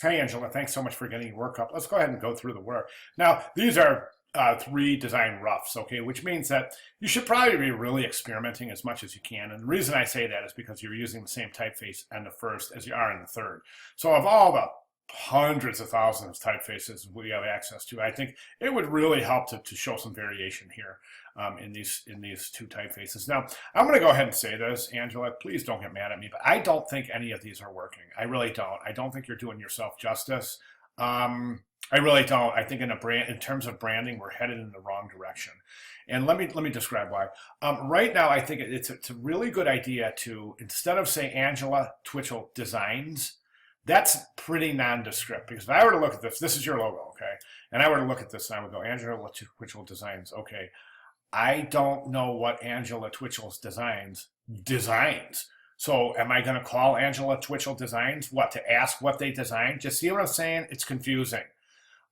Hey, Angela, thanks so much for getting your work up. Let's go ahead and go through the work. Now, these are three design roughs, okay, which means that you should probably be really experimenting as much as you can. And the reason I say that is because you're using the same typeface in the first as you are in the third. So of all the hundreds of thousands of typefaces we have access to, I think it would really help to show some variation here in these two typefaces. Now, I'm going to go ahead and say this, Angela. Please don't get mad at me, but I don't think any of these are working. I really don't. I don't think you're doing yourself justice. I really don't. I think in terms of branding, we're headed in the wrong direction. And let me describe why. Right now, I think it's a really good idea to, instead of say Angela Twitchell Designs, that's pretty nondescript, because if I were to look at this is your logo, okay? And I were to look at this and I would go, Angela Twitchell Designs, okay. I don't know what Angela Twitchell's designs. So am I going to call Angela Twitchell Designs? What, to ask what they designed? Just see what I'm saying? It's confusing.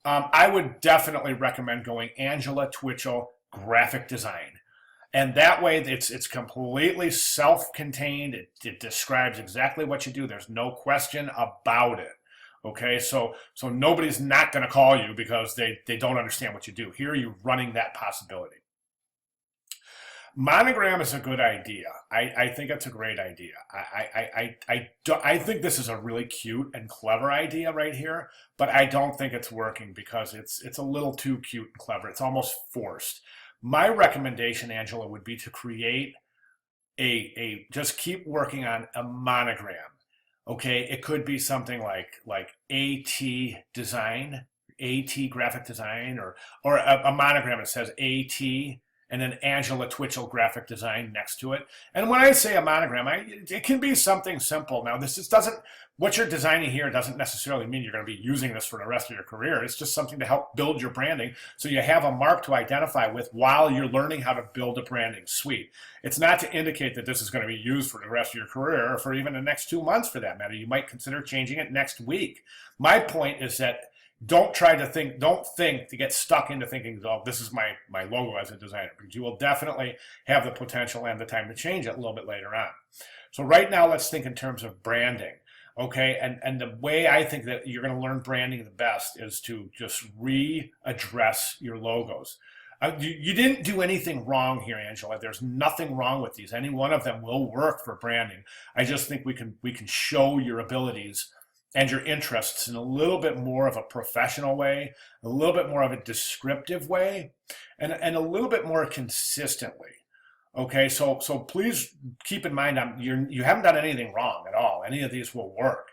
I would definitely recommend going Angela Twitchell Graphic Design. And that way it's completely self-contained. It describes exactly what you do. There's no question about it. Okay, so nobody's not going to call you because they don't understand what you do. Here you're running that possibility. Monogram is a good idea. I think it's a great idea. I think this is a really cute and clever idea right here, but I don't think it's working because it's a little too cute and clever. It's almost forced. My recommendation, Angela, would be to create just keep working on a monogram. Okay, it could be something like AT Design, AT Graphic Design, or a monogram that says AT and then Angela Twitchell Graphic Design next to it. And when I say a monogram, it can be something simple. Now, what you're designing here doesn't necessarily mean you're going to be using this for the rest of your career. It's just something to help build your branding so you have a mark to identify with while you're learning how to build a branding suite. It's not to indicate that this is going to be used for the rest of your career or for even the next 2 months for that matter. You might consider changing it next week. My point is that don't think to get stuck into thinking, oh, this is my logo as a designer, because you will definitely have the potential and the time to change it a little bit later on. So right now, let's think in terms of branding, okay? And the way I think that you're going to learn branding the best is to just readdress your logos. You didn't do anything wrong here, Angela. There's nothing wrong with these. Any one of them will work for branding. I just think we can show your abilities and your interests in a little bit more of a professional way, a little bit more of a descriptive way, and a little bit more consistently. Okay, so please keep in mind you haven't done anything wrong at all. Any of these will work.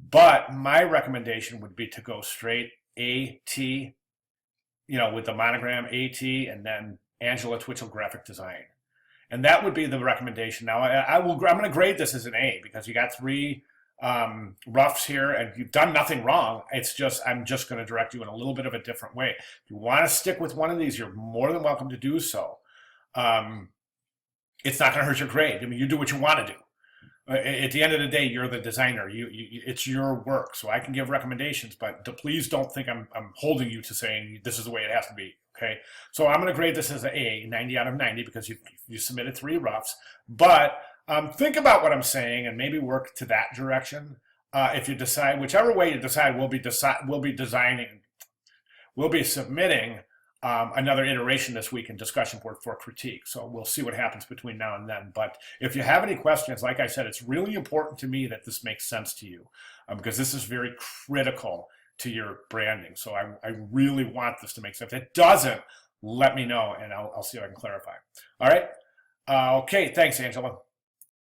But my recommendation would be to go straight AT, with the monogram AT and then Angela Twitchell Graphic Design. And that would be the recommendation. Now I'm going to grade this as an A because you got three roughs here and you've done nothing wrong. I'm just going to direct you in a little bit of a different way. If you want to stick with one of these, you're more than welcome to do so. It's not going to hurt your grade. I mean, you do what you want to do. At the end of the day, you're the designer. It's your work, so I can give recommendations, but please don't think I'm holding you to saying this is the way it has to be. Okay, so I'm going to grade this as an A, 90 out of 90, because you submitted three roughs. But think about what I'm saying and maybe work to that direction. If you decide, whichever way you decide, we'll be submitting another iteration this week in discussion board for critique. So we'll see what happens between now and then. But if you have any questions, like I said, it's really important to me that this makes sense to you because this is very critical to your branding. So I really want this to make sense. If it doesn't, let me know and I'll see if I can clarify. All right. Okay. Thanks, Angela.